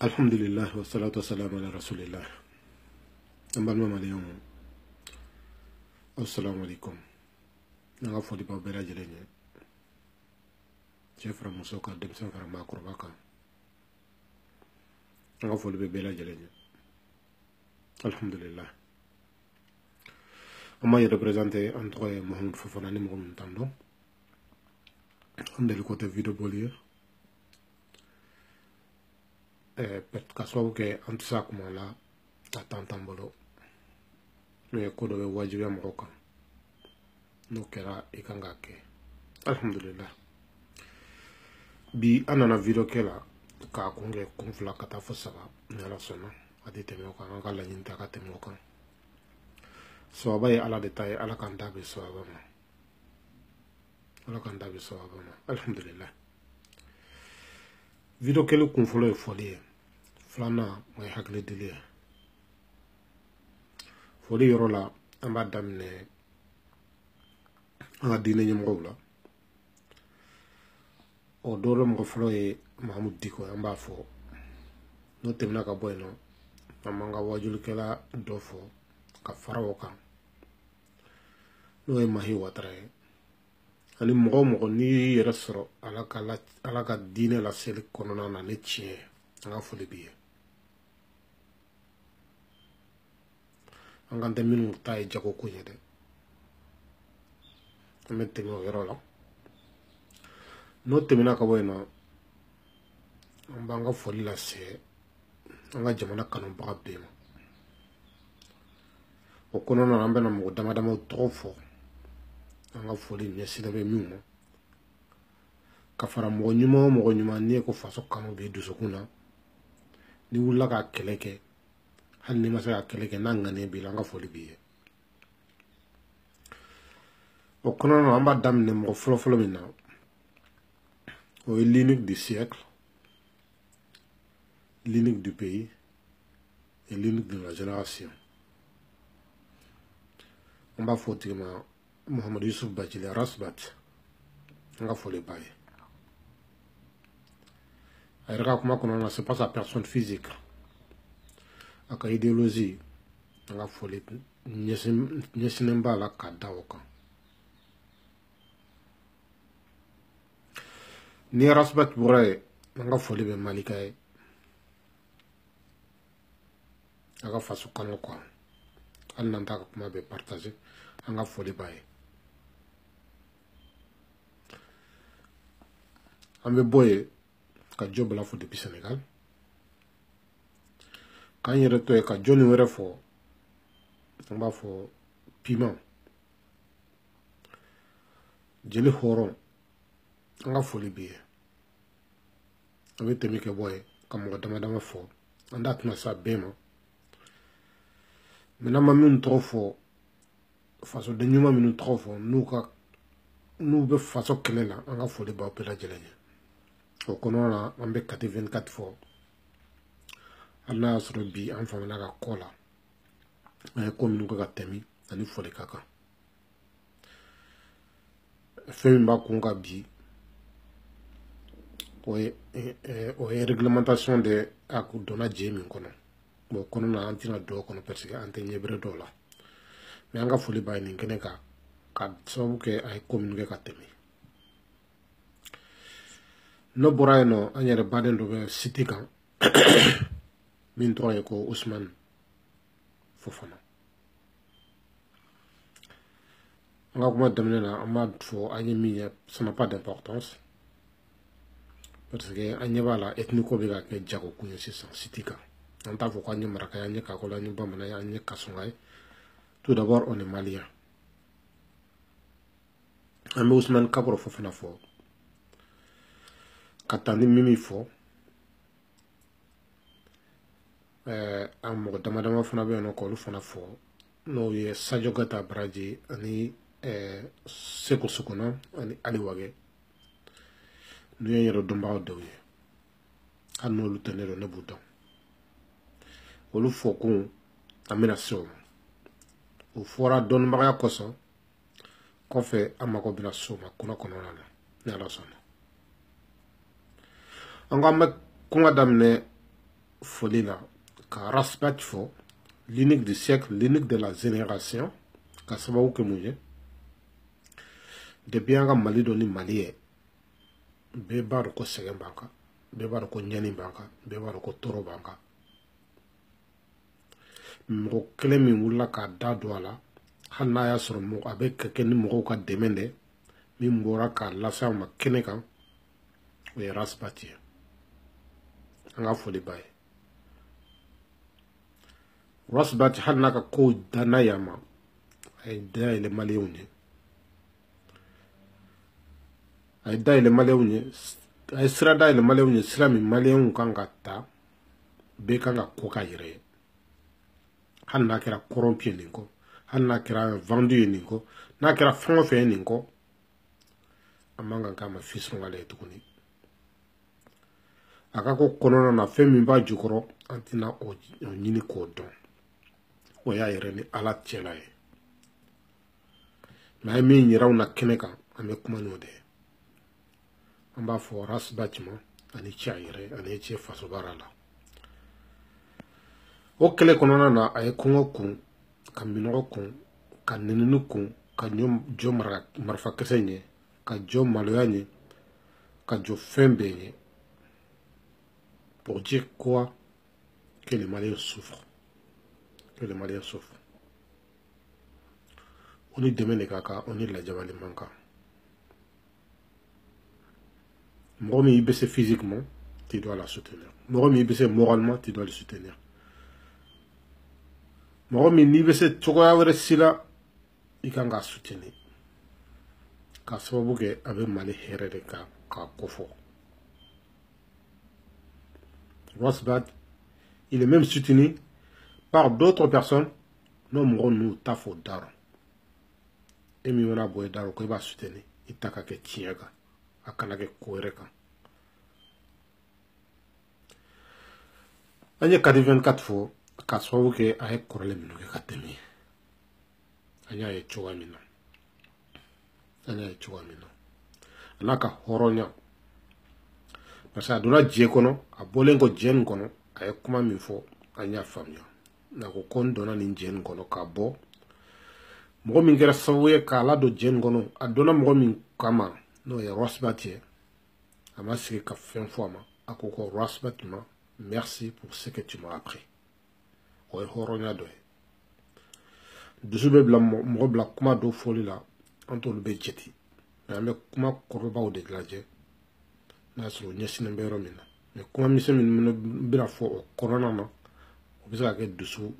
Alhamdulillah wa salatu wa salam ala rasulillah. Ambalma maliyon. Assalamu alaikum. Nanga fodi ba bela jelenye. Chefra musoka demsen fara makurbaka. Nanga fodi be bela jelenye. Alhamdulillah. Amma y représenté entre Mohamed Fofana ni Mohamed Tando. On est le côté vidéo bolier. Peut-être qu'à soit que en tout ça comme là, t'attends tambolo. Mais kodo be wajibi amoka. No kera ikanga ke. Alhamdulillah. Bi anana video kela ka kunge kunfla kata fosaba nyala sona adi temoka ngala nyinta ka temoka. So abaye ala detail ala kanda be so abama. Ala kanda be so abama. Alhamdulillah. Video kelu kunflo e folie. Flana may hakle dile. Folie yorola amba damne anga dine nyimrola. O doro mko flo e Mahmoud Diko amba fo. No temna ka boy no. Amanga wajul kela dofo ka farawoka. No e mahi watrae. Ani mko ni resro alaka dine la seli konona na ne chie. Anga foli biye. Angante minu tai jako kunye de. Amete mo yerola. No temina ka boy no. Anga foli la se. Anga jamana kanon baka bema. O konona nambe na mo damadama trofo. Anga foli nyesida be miuma. Kafara mo nyuma ni ko faso kanon be dusukuna. Ni wula ka keleke. Hal ni masa ka keleke nangane bi langa foli biye. O konona amba damne mo folo mina. O l'unique du siècle. L'unique du pays et l'unique de la génération. On va faut dire Mohamed Youssouf Badjili Rasbat. On va faut les bailler. Regarde comment on a c'est pas sa personne physique. Aka idéologie. On va faut les nyesimba la kadaoka. Ni Rasbat bourre. On va faut les malikaye. Aga faso kano kwa al nanta ka kuma be partager anga foli baye ambe boye ka job la fo depuis Sénégal kan yere to ka joni were fo amba fo piment jeli horon anga foli biye ambe temi ke boye kam mo dama fo anda tuna sa bema. Maintenant, je trop fort. Façon de nous trop fort. Nous be façon qu'elle là, on a fait le bas pour la gelée. Au Canada, on be 24 fois. On a sur le bi, enfin on a la cola. On a comme nous que temi, on a fait le caca. Fait une baconga bi. Oui, réglementation de à donner Jamie kono. Bon, kono na antina do kono parce que ante nyebre do la mais anga foli bay ni kene ka so ke ay communiquer ka temi no borayno anyere baden do be city kan min to ko Ousmane Fofana anga kuma demne na amad fo anyemi ça n'a pas d'importance parce que anyeba la ethnico be ka ke jago kunyo city kan. On t'a voulu qu'on marque un kakola ni bamana ya ni kasongai. Tout d'abord on est malien. Ame Ousmane Kabro Fofana fo. Katani mimi fo. Amo damadama fana be no kolu fana fo. No ye Sadio Gata Braji ani Seko Sukuna ani Ali Wage. Nous y a domba dewe. Ano lutenero ne bouton. Olu fokun amena so o fora don baga koso ko fe amako bina so ma kuna kono na la sona anga me kunga damne folie là, car Rasbat fo, l'unique du siècle, l'unique de la génération, car ça va où que mouiller. Depuis un Mali doni Mali, bébar ko Segen Banka, bébar ko Nyani Banka, bébar ko Toro Banka. Moko kele min wula ka da do ala, hali n'a y'a sɔrɔ mɔgɔ a bɛ kɛ ni mɔgɔw ka dɛmɛ de min bɔra k'a lase aw ma kɛnɛ kan o ye Rasbat ye an ka foli b'a ye Rasbat hali n'a ka kow danna yan ma a ye dayɛlɛ maliyɛnw ye a ye dayɛlɛ maliyɛnw ye a ye sira dayɛlɛ maliyɛnw ye sira min maliyɛnw kan ka ta bɛɛ kan ka ko k'a yɛrɛ ye hali n'a kɛra corrompu ye nin kɔ hali n'a kɛra vendu ye nin kɔ n'a kɛra fɛn o fɛn ye nin kɔ a man kan k'a ma fisirɔngale ye tuguni a ka ko kɔnɔna na fɛn min b'a jukɔrɔ an tɛna o ɲini k'o dɔn o y'a yɛrɛ ni ala cɛla ye mɛ a ye min yira aw na kɛnɛ kan an bɛ kuma n'o de ye an b'a fɔ Rasbat ma ani cɛ a yɛrɛ ani cɛ faso baara la o kɛlɛ kɔnɔna na a ye kɔngɔ kun ka minɔgɔ kun ka nenini kun ka jɔ marifakisɛ ɲɛ ka jɔ maloya ɲɛ ka jɔ fɛn bɛɛ ɲɛ pour dire quoi que les Maliens souffrent que les Maliens souffrent on est demain les caca on est la diamant manka mɔgɔ min i bɛ se physiquement tu dois la soutenir mɔgɔ min i bɛ se moralement tu dois le soutenir mɔgɔ min n'i bɛ se cogoya wɛrɛ si la i kan k'a soutenir k'a sababu kɛ a bɛ Mali hɛrɛ de kan k'a kofɔ Rasbat il est même soutenu par d'autres personnes non mɔgɔ ninnu t'a fɔ dara e min mana bɔ i dara ko i b'a soutenir i ta ka kɛ tiɲɛ kan a kana kɛ ko wɛrɛ kan an ye kadi 24 fɔ k'a sababu kɛ a ye kɔrɔlen minnu kɛ ka tɛmɛ an y'a ye cogoya min na an y'a ye cogoya min na a n'a ka hɔrɔnya parce que a donna diɲɛ kɔnɔ a bɔlen kɔ diɲɛ nin kɔnɔ a ye kuma min fɔ an y'a faamuya nka ko ko n donna nin diɲɛ nin kɔnɔ k'a bɔ mɔgɔ min kɛra sababu ye k'a ladon diɲɛ nin kɔnɔ a donna mɔgɔ min kama n'o ye Rasbat ye a ma sigi ka fɛn fɔ a ma a ko ko Rasbat ma merci pour ce que tu m'as appris o ye hɔrɔnya dɔ ye dusu bɛ bila mɔgɔ bila kuma dɔw fɔli la an t'olu bɛ jate mɛ an bɛ kuma kɔrɔbaw de lajɛ n'a sɔrɔ o ɲɛsinnen bɛ yɔrɔ min na mɛ kuma misɛn minnu bɛna fɔ o kɔnɔna na o bɛ se ka kɛ dusu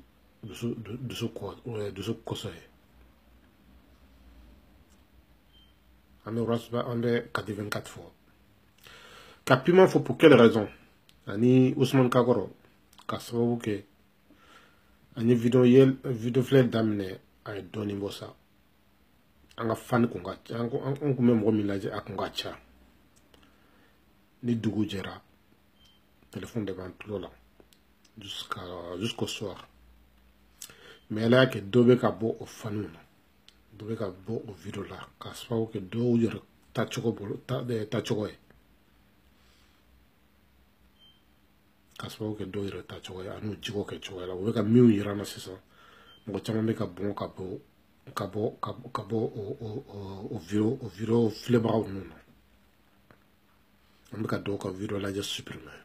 kɔsɔ ye an bɛ kadi 24 fɔ ka piment fɔ pour quelle raison ani Usman Kakɔrɔ ka sababu kɛ an ye video filɛ daminɛ a ye dɔɔnin bɔ sa an ka fani kun ka ca an kun bɛ mɔgɔ min lajɛ a kun ka ca ni dugu jɛra téléphone de b'an tulo la jusqu'au soir mais ala y'a kɛ dɔ bɛ ka bɔ o faniw na dɔ bɛ ka bɔ o video la ka sababu kɛ dɔw yɛrɛ tacogo ye ka sababu kɛ dɔw yɛrɛ tacogo ye ani jiko kɛ cogoya la u bɛ ka minnu yira na sisan mɔgɔ caman bɛ ka bɔn ka bɔ o video filɛbagaw ninnu na an bɛ ka dɔw ka video lajɛ supprimer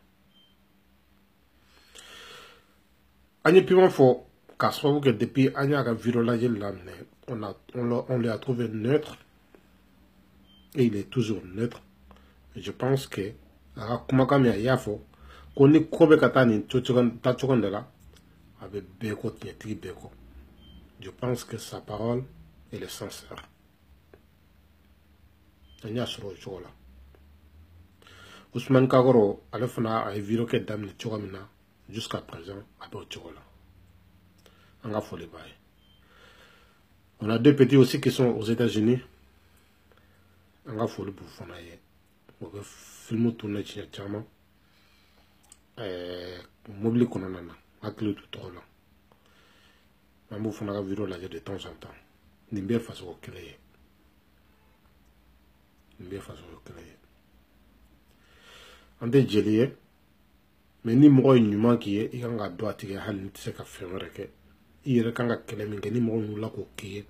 an ye piment fɔ k'a sababu kɛ depuis an y'a ka video lajɛli daminɛ on lui a trouvé neutre et il est toujours neutre je pense que a ka kumakan min a y'a fɔ ko ni ko bɛ ka taa nin tacogo de la a bɛ bɛɛ kɔ tiɲɛtigi bɛɛ kɔ je pense que sa parole elle est sincère an y'a sɔrɔ o cogo la Usman Kakɔrɔ ale fana a ye video kɛ daminɛ cogo min na jusqu'à présent a bɛ o cogo la an ka foli b'a ye on a deux petits aussi qui sont aux États-Unis an ka foli b'u fana ye o bɛ film tourner tiɲɛ caman mobili kɔnɔna na hakili t'u tɔgɔ la an b'u fana ka video lajɛ de temps en temps nin bɛɛ fasogo kelen ye nin bɛɛ fasogo kelen ye an tɛ jeli ye mais ni mɔgɔ ye ɲuman k'i ye i kan ka dɔ a tigi hali ni tɛ se ka fɛn wɛrɛ kɛ i yɛrɛ kan ka kɛlɛ min kɛ ni mɔgɔ min wulila k'o k'i ye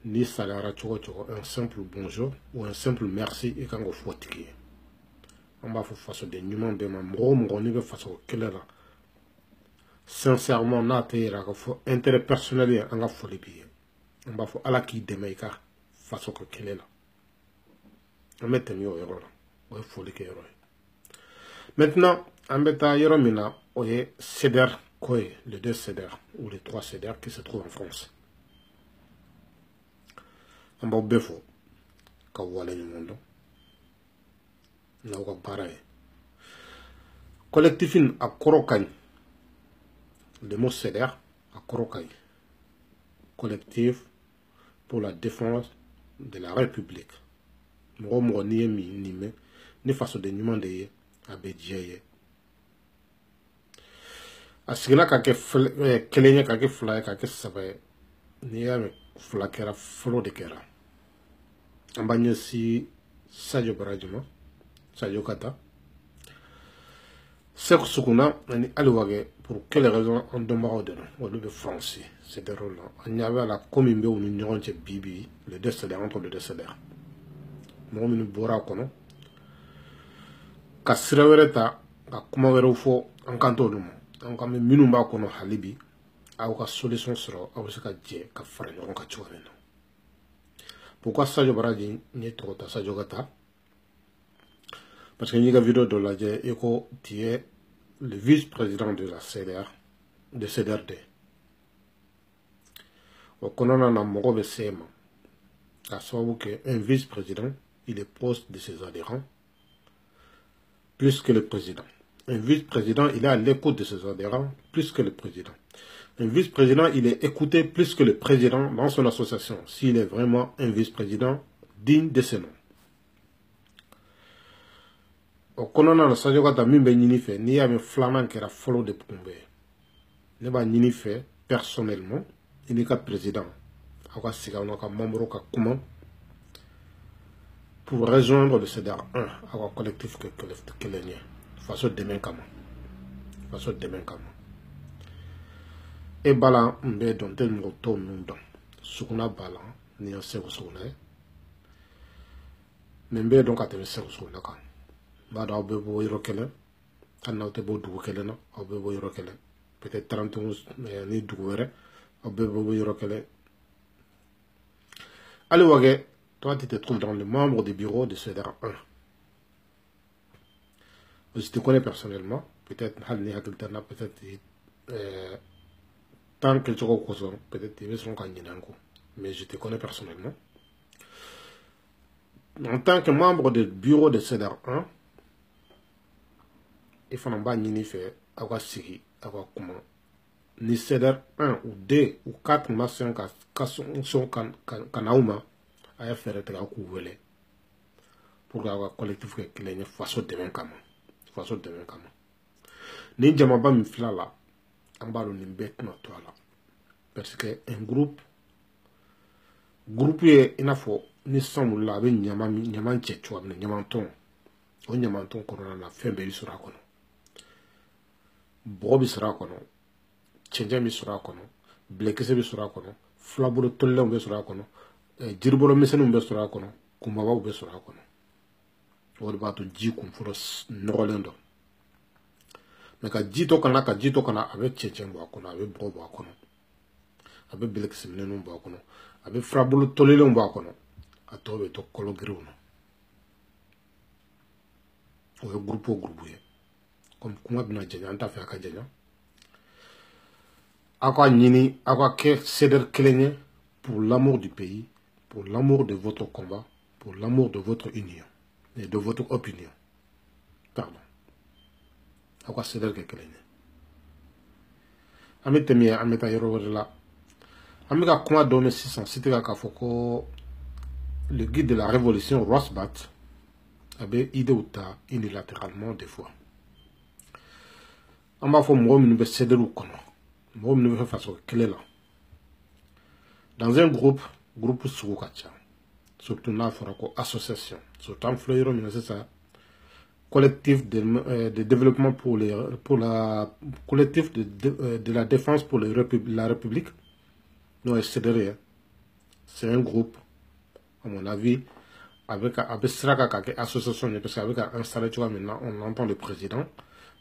ni saliyara cogo cogo un simple bonjour ou un simple merci i kan k'o fɔ tigi ye an b'a fɔ fasoden ɲuman bɛɛ ma mɔgɔ o mɔgɔ n'i bɛ faso kɛlɛ la sincèrement n'a tɛ yɛrɛ ka fɔ intérêt personnel ye an ka foli b'i ye an b'a fɔ ala k'i dɛmɛ i ka faso ka kɛlɛ la an bɛ tɛmɛ o yɔrɔ la o ye foli kɛ yɔrɔ ye maintenant an bɛ taa yɔrɔ min na o ye CEDER ko ye les deux CEDER ou les trois CEDER qui se trouvent en France an b'aw bɛɛ fɔ ka wale ɲuman dɔn n'aw ka baara ye collectif in a kɔrɔ ka ɲi le mot CEDER a kɔrɔ ka ɲi collectif pour la défense de la République mɔgɔ mɔgɔ n'i ye nin mɛn ni fasoden ɲuman de ye a bɛ diya ye a sigila ka kɛ kelen ye ka kɛ fila ye ka kɛ saba ye n'i y'a mɛn fila kɛra fɔlɔ de kɛra an b'a ɲɛsin Sadio Baraji ma Sadio Kata Seku Sukuna ani Ali Wage pour quelle raison an dɔnbagaw de don olu bɛ France CEDER la an ɲɛ b'a la ko min bɛ u ni ɲɔgɔn cɛ bi le deux CEDER entre le deux CEDER mɔgɔ minnu bɔra a kɔnɔ ka sira wɛrɛ ta ka kuma wɛrɛw fɔ an kan t'olu ma an kan bɛ minnu b'a kɔnɔ hali bi aw ka solution sɔrɔ aw bɛ se ka jɛ ka fara ɲɔgɔn kan cogo min na pourquoi Sadio Baraji n ye tɔgɔ ta Sadio Kata parce que n y'i ka vidéo dɔ lajɛ i ko tu es le vice-président de la CEDER de CEDERD o kɔnɔna na mɔgɔ bɛ se ma k'a sababu kɛ un vice-président il est proche de ses adhérents plus que le président. Un vice-président, il est à l'écoute de ses adhérents plus que le président. Un vice-président, il est écouté plus que le président dans son association, s'il est vraiment un vice-président digne de ce nom. Au kɔnɔna na Sadio Kata min bɛ ɲini fɛ n'i y'a mɛn filanan kɛra fɔlɔ de kun bɛ ne b'a ɲini fɛ personnellement i n'i ka président aw ka sigi aw n'aw ka membre ka kuma pour rejoindre le CEDER 1 aw ka collectif kelen ye faso dɛmɛ kama faso dɛmɛ kama e b'a la n bɛ dɔn n tɛ mɔgɔ tɔw ninnu dɔn Sukuna b'a la ni ye Seku Sukuna ye mais n bɛ dɔn ka tɛmɛ Seku Sukuna kan n b'a dɔn aw bɛɛ bɔ yɔrɔ kelen hali n'aw tɛ bɔ dugu kelen na aw bɛɛ bɔ yɔrɔ kelen peut-être 31 ni dugu wɛrɛ aw bɛɛ bɔ yɔrɔ kelen Ali Wage toi tu te trouves dans le membre du bureau de CEDER 1 je te connais personnellement peut-être hali ni hakili tɛ n na peut-être tant que cogo kosɔn peut-être i bɛ sɔn ka ɲinɛ n kɔ mais je te connais personnellement en tant que membre du bureau de CEDER 1 i fana b'a ɲini fɛ aw ka sigi aw ka kuma ni CEDER 1 ou 2 ou 4 ma sɔn ka n'aw ma a ye fɛɛrɛ tigɛ aw k'u wele pour que aw ka collectif kɛ kelen ye faso dɛmɛ kama faso dɛmɛ kama ni jamaba min filɛ la an b'a dɔn nin bɛɛ tɛna to a la parce que un groupe ye i n'a fɔ ni san wulila a bɛ ɲaman cɛ cogoya min na ɲamantɔn o ɲamantɔn kɔnɔna na fɛn bɛɛ bɛ sɔrɔ a kɔnɔ bɔgɔ bɛ sɔrɔ a kɔnɔ cɛncɛn bɛ sɔrɔ a kɔnɔ bilekisɛ bɛ sɔrɔ a kɔnɔ filabolo tolilenw bɛ sɔrɔ a kɔnɔ jiribolo misɛnninw bɛ sɔrɔ a kɔnɔ kunbabaw bɛ sɔrɔ a kɔnɔ o de b'a to ji kunfɔlɔ nɔgɔlen dɔ mais ka ji to kana a bɛ cɛncɛn bɔ a kɔnɔ a bɛ bɔgɔ bɔ a kɔnɔ a bɛ bilekisɛ minɛnninw bɔ a kɔnɔ a bɛ filabolo tolilenw bɔ a kɔnɔ a tɔ bɛ to kɔlɔ giriw na o ye groupe ye comme kuma bɛna janya an t'a fɛ a ka janya aw ka ɲini aw ka kɛ CEDER kelen ye pour l'amour du pays pour l'amour de votre combat pour l'amour de votre union et de votre opinion pardon aw ka CEDER kɛ kelen ye an bɛ tɛmɛ an bɛ taa yɔrɔ wɛrɛ la an bɛ ka kuma dɔ mɛn sisan sitɛ k'a fɔ ko le guide de la révolution Rosbat a bɛ idéw ta unilatéralement des fois an b'a fɔ mɔgɔ minnu bɛ CEDER kɔnɔ mɔgɔ minnu bɛ fɛ faso kelen la dans un groupe sugu ka ca surtout n'a fɔra ko association surtout an filɛ yɔrɔ min na sisan collectif de développement pour la collectif de la défense pour la République. Non, c'est un groupe, à mon avis, avec association, parce qu'avec installé, tu vois, maintenant, on entend le président,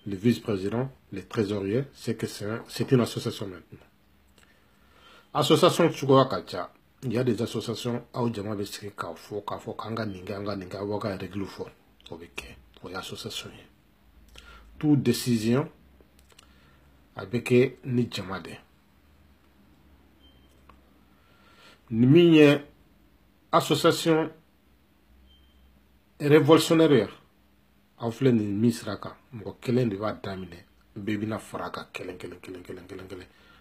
le vice-président, les trésoriers, c'est que c'est une association maintenant. Association, tu vois, il y a des associations où il y a des association. Toute décision avec ni jamade. Ni association révolutionnaire. En fait, ni misraka. Mo kelen de va daminer. Baby na faraka kelen.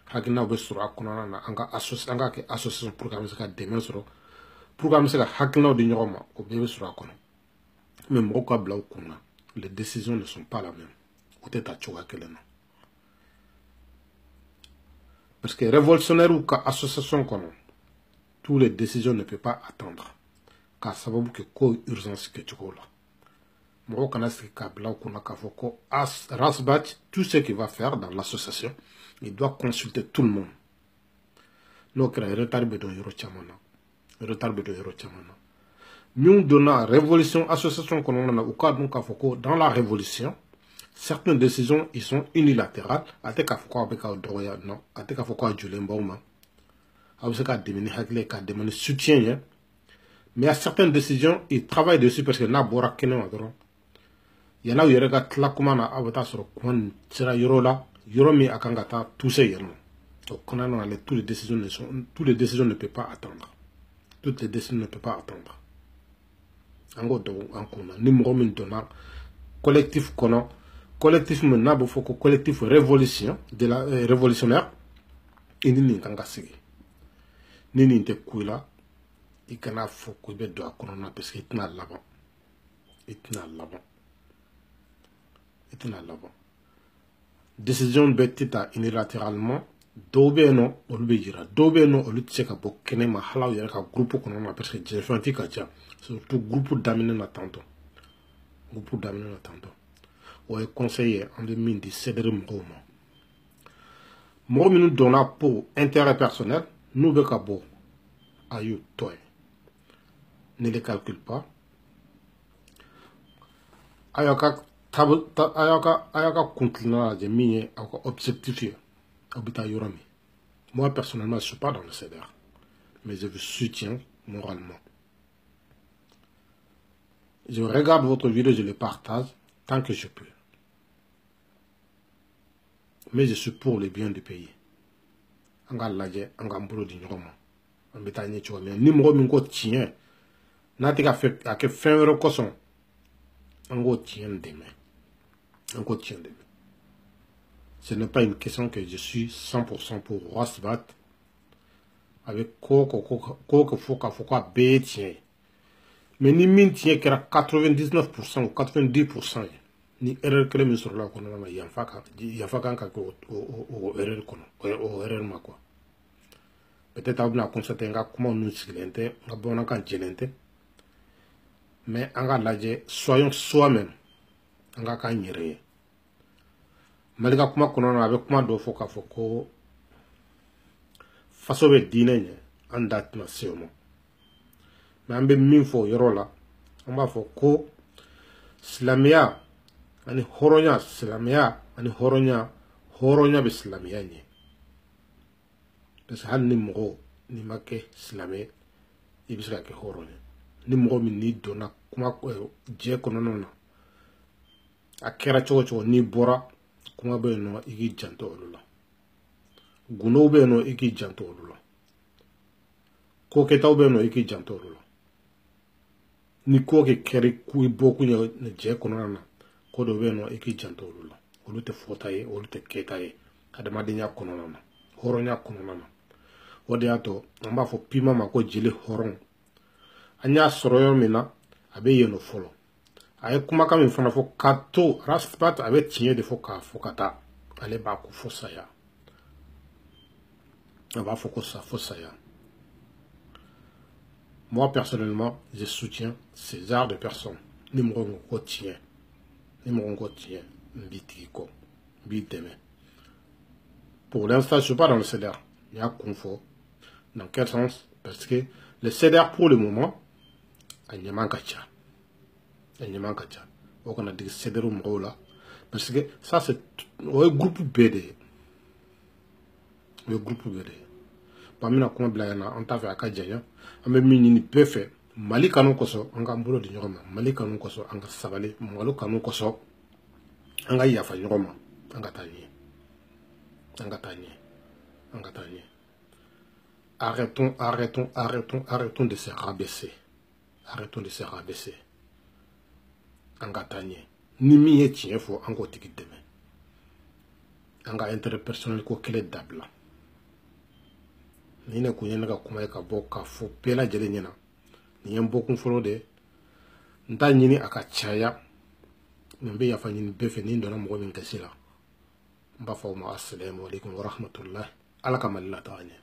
Hakina be sura akona na anga association pour que ka demain soro. Pour que ka hakina de nyoma o bebe sura akona. Mais mo ka bla okuna. Les décisions ne sont pas la même. Peut-être à choka kelen. Parce que révolutionnaire ou ka association kono. Toutes les décisions ne peuvent pas attendre. Car ça va que quoi urgence que tu as là. Moi, quand Rasbat, tout ce qu'il va faire dans l'association, il doit consulter tout le monde. Donc, il y a retard de nous donnons la révolution, association qu'on a au cas dans la révolution, certaines décisions ils sont unilatérales. Avec non, avec soutien. Mais à certaines décisions, ils travaillent dessus parce que n'a pas il y en a où il y a toutes les décisions ne peuvent pas attendre. Toutes les décisions ne peuvent pas attendre. Collectif collectif collectif révolution de la révolutionnaire il n'y a pas ni te kuila il kana foko be do akonona parce que itna là-bas décision betita unilatéralement dobe no olubejira dobe no olutseka bokene ma halaw yere ka groupe konona parce que j'ai fait kacha surtout groupe d'amener na tanto o est conseiller en 2017 de mo minu donna pour intérêt personnel nous be ka bo ayu toy ne les calcule pas ayaka continuer de miner objectif moi personnellement je ne suis pas dans le CDR mais je vous soutiens moralement. Je regarde votre vidéo, je le partage tant que je peux. Mais je suis pour le bien du pays. Anga laje, anga mbolo di nyoma. Ambita nye chwa mais ni mro minko tien. Nati ka fait a ke fin euro koson. Ango tien demain. Ce n'est pas une question que je suis 100% pour Rasbat. Avec Koko Foka B tien. Mais ni min tien qui era 99% ou 90%. Ni erreur que les sur la kono na yafaka ka ko erreur kono o erreur ma quoi peut-être abna constater nga comment nous silente nga bona kan jelente mais anga laje soyons soi-même anga ka nyere malika kuma kono na avec kuma do foka foko faso be dinenye andat na seulement mais ambe min fo yorola amba foko islamia ani horonya islamia ani horonya be islamia ni parce que ni mo ni make islamé ibisra ke horonya ni mo mi ni dona kuma je kono non akera chocho ni bora kuma be no igi janto olulo guno be no igi janto olulo ko ketaw be no igi janto olulo ni ko ke keri ku boku ne je kono na kodo beno eki janto olulo olute fotaye olute ketaye adamadinya kononana horonya kononana ode ato amba fo pima mako jeli horon anya soroyo mina abe yeno folo aye kuma kam fana fo kato raspat abe tinye de fo ka fo kata ale ba ko fosaya aba fo ko sa fosaya. Moi personnellement je soutiens ces arts de personnes numéro 1 quotidien. ni mon quotidien, mbitiko, mbiteme. Pour l'instant, je ne suis pas dans le CDR. Il y a confort. Dans quel sens? Parce que le CDR, pour le moment, il n'y a pas de il n'y a pas de on a dit CDR au là. Parce que ça, c'est le groupe BD. Le groupe BD. Parmi les gens on t'a fait à Kadjaya, on a mis une peu fait. Mali Kanou Koso, on a un boulot de Yoroma. Mali Kanou Koso, on a Savali, Malo Kanou Koso, on a Yafa Yoroma, on a Tani. Arrêtons de se rabaisser. Arrêtons de se rabaisser. Angatanye. Ni mi ye tien fo ango tiki deme. Anga intérêt personnel ko kele dabla. Ni ne kunye nga kuma ka bo ka fo pela jele nyena. Ni yem bokun folo de. Nta nyini aka chaya. Mbe ya fa nyini befe ni ndona mo min kasila. Mba fa ma assalamu alaikum wa rahmatullah. Alaka malila tanye.